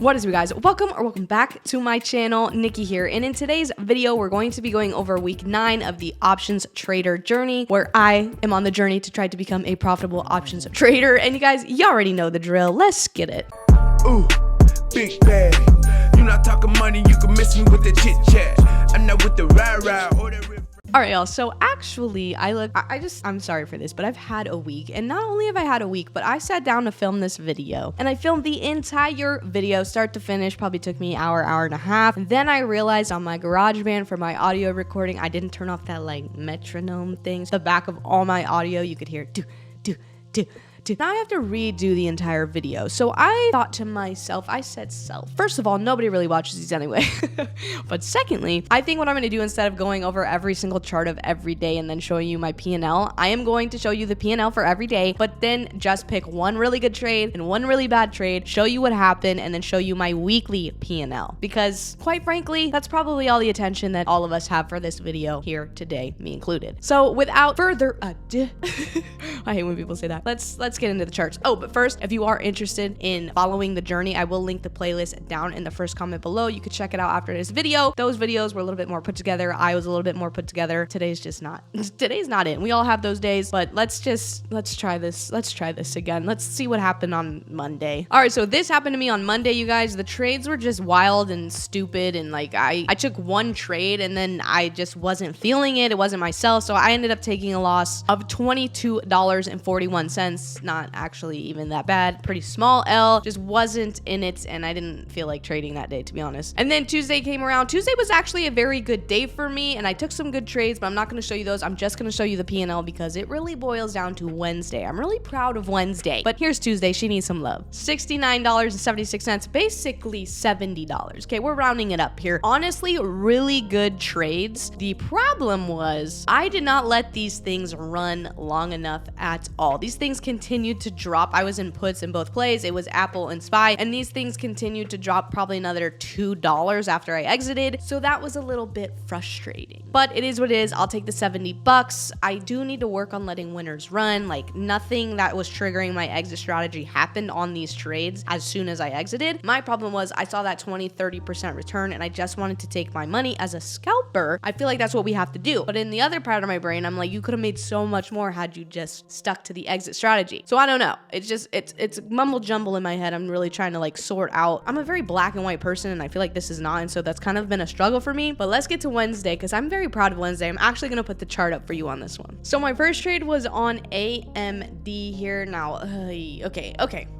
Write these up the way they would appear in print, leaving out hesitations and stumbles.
What is up, guys? Welcome back to my channel. Nikki here, and in today's video we're going to be going over week 9 of the options trader journey, where I am on the journey to try to become a profitable options trader. And you guys, you already know the drill. Let's get it. Ooh, big bag. You not talking money, you can miss me with the chit chat. I'm not with the rah-rah or the riff. All right, y'all. So actually, I'm sorry for this, but I've had a week. And not only have I had a week, but I sat down to film this video. And I filmed the entire video, start to finish. Probably took me an hour and a half. And then I realized on my GarageBand for my audio recording, I didn't turn off that like metronome thing. So the back of all my audio, you could hear do. Now I have to redo the entire video. So I thought to myself, I said self. First of all, nobody really watches these anyway. But secondly, I think what I'm going to do, instead of going over every single chart of every day and then showing you my P&L, I am going to show you the P&L for every day, but then just pick one really good trade and one really bad trade, show you what happened, and then show you my weekly P&L. Because quite frankly, that's probably all the attention that all of us have for this video here today, me included. So without further ado, I hate when people say that. Let's get into the charts. Oh, but first, if you are interested in following the journey, I will link the playlist down in the first comment below. You could check it out after this video. Those videos were a little bit more put together. I was a little bit more put together. Today's not it. We all have those days, but let's try this. Let's try this again. Let's see what happened on Monday. All right, so this happened to me on Monday, you guys. The trades were just wild and stupid, and like I took one trade and then I just wasn't feeling it. It wasn't myself, so I ended up taking a loss of $22.41. Not actually even that bad. Pretty small L. Just wasn't in it, and I didn't feel like trading that day, to be honest. And then Tuesday came around. Tuesday was actually a very good day for me, and I took some good trades, but I'm not going to show you those. I'm just going to show you the P&L because it really boils down to Wednesday. I'm really proud of Wednesday. But here's Tuesday. She needs some love. $69.76, basically $70. Okay, we're rounding it up here. Honestly, really good trades. The problem was I did not let these things run long enough at all. These things continued to drop. I was in puts in both plays. It was Apple and SPY, and these things continued to drop probably another $2 after I exited. So that was a little bit frustrating, but it is what it is. I'll take the $70. I do need to work on letting winners run. Like, nothing that was triggering my exit strategy happened on these trades as soon as I exited. My problem was I saw that 20-30% return, and I just wanted to take my money. As a scalper, I feel like that's what we have to do. But in the other part of my brain, I'm like, you could have made so much more had you just stuck to the exit strategy. So I don't know. It's mumble jumble in my head. I'm really trying to like sort out. I'm a very black and white person, and I feel like this is not, and so that's kind of been a struggle for me. But let's get to Wednesday, because I'm very proud of Wednesday. I'm actually going to put the chart up for you on this one. So my first trade was on AMD here. Now, okay.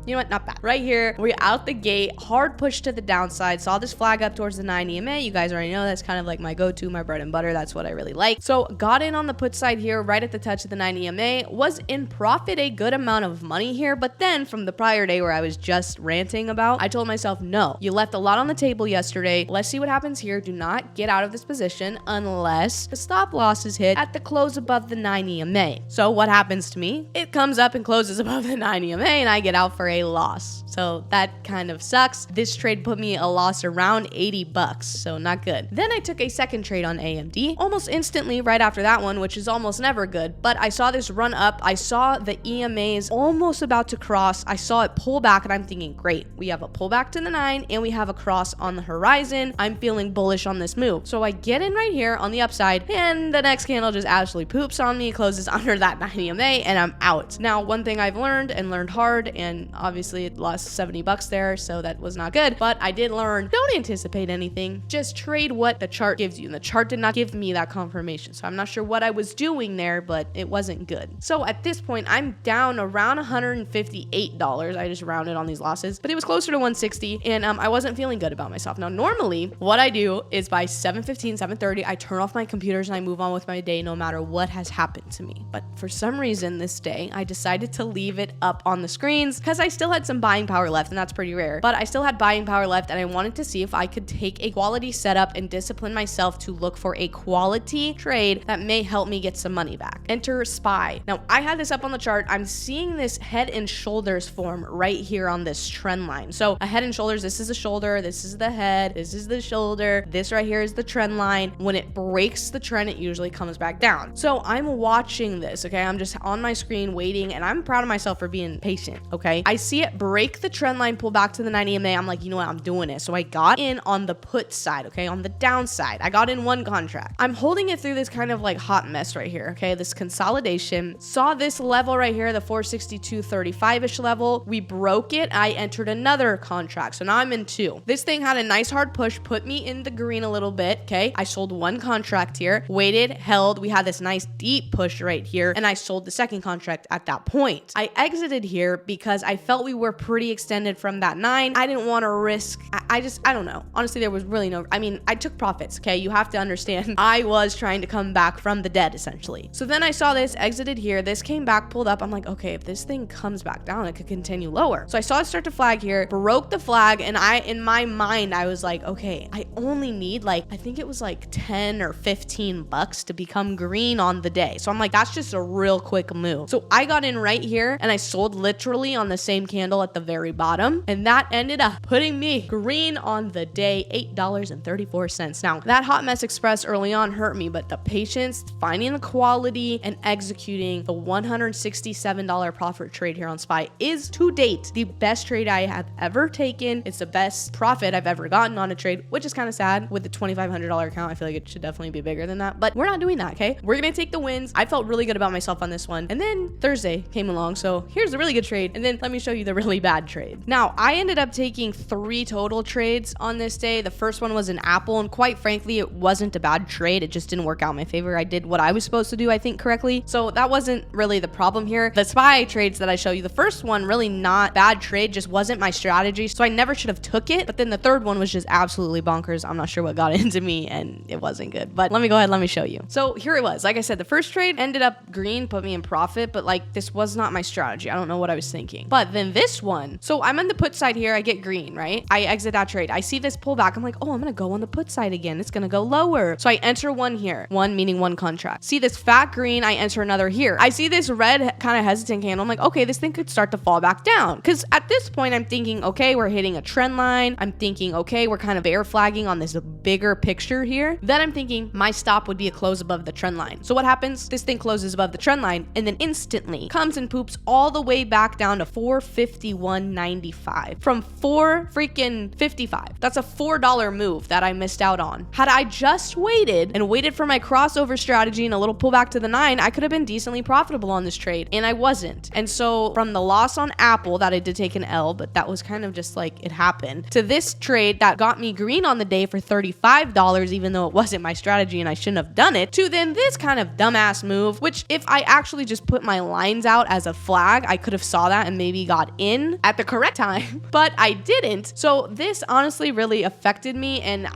You know what? Not bad. Right here, we're out the gate. Hard push to the downside. Saw this flag up towards the 9 EMA. You guys already know that's kind of like my go-to, my bread and butter. That's what I really like. So got in on the put side here, right at the touch of the 9 EMA. Was in profit a good amount of money here, but then from the prior day where I was just ranting about, I told myself, no, you left a lot on the table yesterday. Let's see what happens here. Do not get out of this position unless the stop loss is hit at the close above the 9 EMA. So what happens to me? It comes up and closes above the 9 EMA, and I get out for a loss. So that kind of sucks. This trade put me a loss around $80, so not good. Then I took a second trade on AMD almost instantly right after that one, which is almost never good. But I saw this run up. I saw the EMAs almost about to cross. I saw it pull back, and I'm thinking, great, we have a pullback to the 9 and we have a cross on the horizon. I'm feeling bullish on this move. So I get in right here on the upside, and the next candle just absolutely poops on me, closes under that 9 EMA, and I'm out. Now, one thing I've learned, and learned hard, and obviously it lost $70 there, so that was not good, but I did learn, don't anticipate anything. Just trade what the chart gives you, and the chart did not give me that confirmation. So I'm not sure what I was doing there, but it wasn't good. So at this point, I'm down around $158. I just rounded on these losses, but it was closer to 160, and I wasn't feeling good about myself. Now, normally what I do is by 7:15, 7:30, I turn off my computers and I move on with my day no matter what has happened to me. But for some reason this day, I decided to leave it up on the screens because I still had some buying power left, and that's pretty rare, but I still had buying power left, and I wanted to see if I could take a quality setup and discipline myself to look for a quality trade that may help me get some money back. Enter SPY. Now, I had this up on the chart. I'm seeing seeing this head and shoulders form right here on this trend line. So a head and shoulders, this is a shoulder, this is the head, this is the shoulder, this right here is the trend line. When it breaks the trend, it usually comes back down. So I'm watching this, okay? I'm just on my screen waiting, and I'm proud of myself for being patient, okay? I see it break the trend line, pull back to the 90 EMA. I'm like, you know what? I'm doing it. So I got in on the put side, okay? On the downside. I got in one contract. I'm holding it through this kind of like hot mess right here, okay? This consolidation. Saw this level right here, the 462.35-ish level. We broke it. I entered another contract. So now I'm in two. This thing had a nice hard push, put me in the green a little bit, okay? I sold one contract here, waited, held. We had this nice deep push right here, and I sold the second contract at that point. I exited here because I felt we were pretty extended from that 9. I didn't want to risk. I don't know. Honestly, there was really no, I took profits, okay? You have to understand. I was trying to come back from the dead, essentially. So then I saw this, exited here. This came back, pulled up. I'm like, okay, if this thing comes back down, it could continue lower. So I saw it start to flag here, broke the flag, and in my mind, I was like, okay, I only need I think it was like 10 or 15 bucks to become green on the day. So I'm like, that's just a real quick move. So I got in right here, and I sold literally on the same candle at the very bottom, and that ended up putting me green on the day, $8.34. Now, that hot mess express early on hurt me, but the patience, finding the quality, and executing the $167 profit trade here on SPY is to date the best trade I have ever taken. It's the best profit I've ever gotten on a trade, which is kind of sad. With the $2,500 account, I feel like it should definitely be bigger than that, but we're not doing that, okay? We're gonna take the wins. I felt really good about myself on this one. And then Thursday came along, so here's a really good trade, and then let me show you the really bad trade. Now, I ended up taking 3 total trades on this day. The first one was an Apple, and quite frankly, it wasn't a bad trade. It just didn't work out in my favor. I did what I was supposed to do, I think, correctly. So that wasn't really the problem here. The SPY trades that I show you, the first one, really not bad trade, just wasn't my strategy. So I never should have took it. But then the third one was just absolutely bonkers. I'm not sure what got into me, and it wasn't good. But let me go ahead, let me show you. So here it was. Like I said, the first trade ended up green, put me in profit, but this was not my strategy. I don't know what I was thinking. But then this one, so I'm on the put side here. I get green, right? I exit that trade. I see this pullback. I'm like, oh, I'm going to go on the put side again. It's going to go lower. So I enter one here, one meaning one contract. See this fat green, I enter another here. I see this red kind of hesitant candle. I'm like, okay, this thing could start to fall back down. Because at this point, I'm thinking, okay, we're hitting a trend line. I'm thinking, okay, we're kind of air flagging on this bigger picture here. Then I'm thinking my stop would be a close above the trend line. So what happens? This thing closes above the trend line and then instantly comes and poops all the way back down to 451.95 from 4.55. That's a $4 move that I missed out on. Had I just waited for my crossover strategy and a little pullback to the 9, I could have been decently profitable on this trade, and I wasn't. And so from the loss on Apple that I did take an L, but that was kind of just it happened, to this trade that got me green on the day for $35, even though it wasn't my strategy and I shouldn't have done it, to then this kind of dumbass move, which if I actually just put my lines out as a flag, I could have saw that and maybe got in at the correct time, but I didn't. So this honestly really affected me, and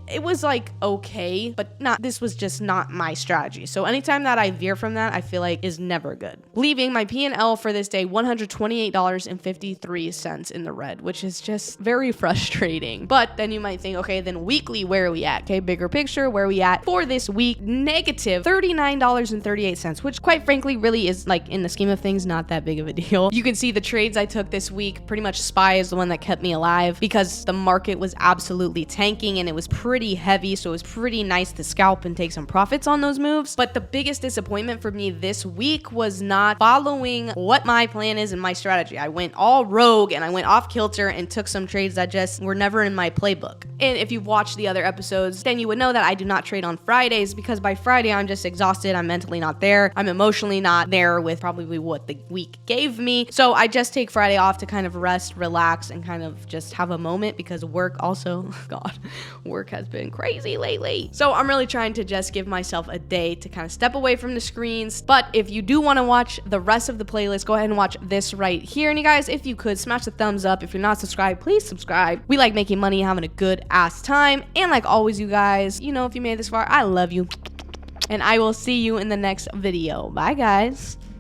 it was okay, but this was just not my strategy. So anytime that I veer from that, I feel like is never good. Leaving my P&L for this day, $128.53 in the red, which is just very frustrating. But then you might think, okay, then weekly, where are we at? Okay, bigger picture, where are we at for this week? Negative $39.38, which quite frankly really is in the scheme of things, not that big of a deal. You can see the trades I took this week. Pretty much SPY is the one that kept me alive because the market was absolutely tanking and it was pretty heavy. So it was pretty nice to scalp and take some profits on those moves. But the biggest disappointment for me this week was not following what my plan is and my strategy. I went all rogue and I went off kilter and took some trades that just were never in my playbook. And if you've watched the other episodes, then you would know that I do not trade on Fridays because by Friday I'm just exhausted. I'm mentally not there. I'm emotionally not there with probably what the week gave me. So I just take Friday off to kind of rest, relax, and kind of just have a moment because work also, God, work has been crazy lately. So I'm really trying to just give myself a day to kind of step away from the screens. But if you do want to watch the rest of the playlist, go ahead and watch this right here. And you guys, if you could, smash the thumbs up. If you're not subscribed, please subscribe. We like making money, having a good ass time. And like always, you guys, if you made it this far, I love you. And I will see you in the next video. Bye, guys.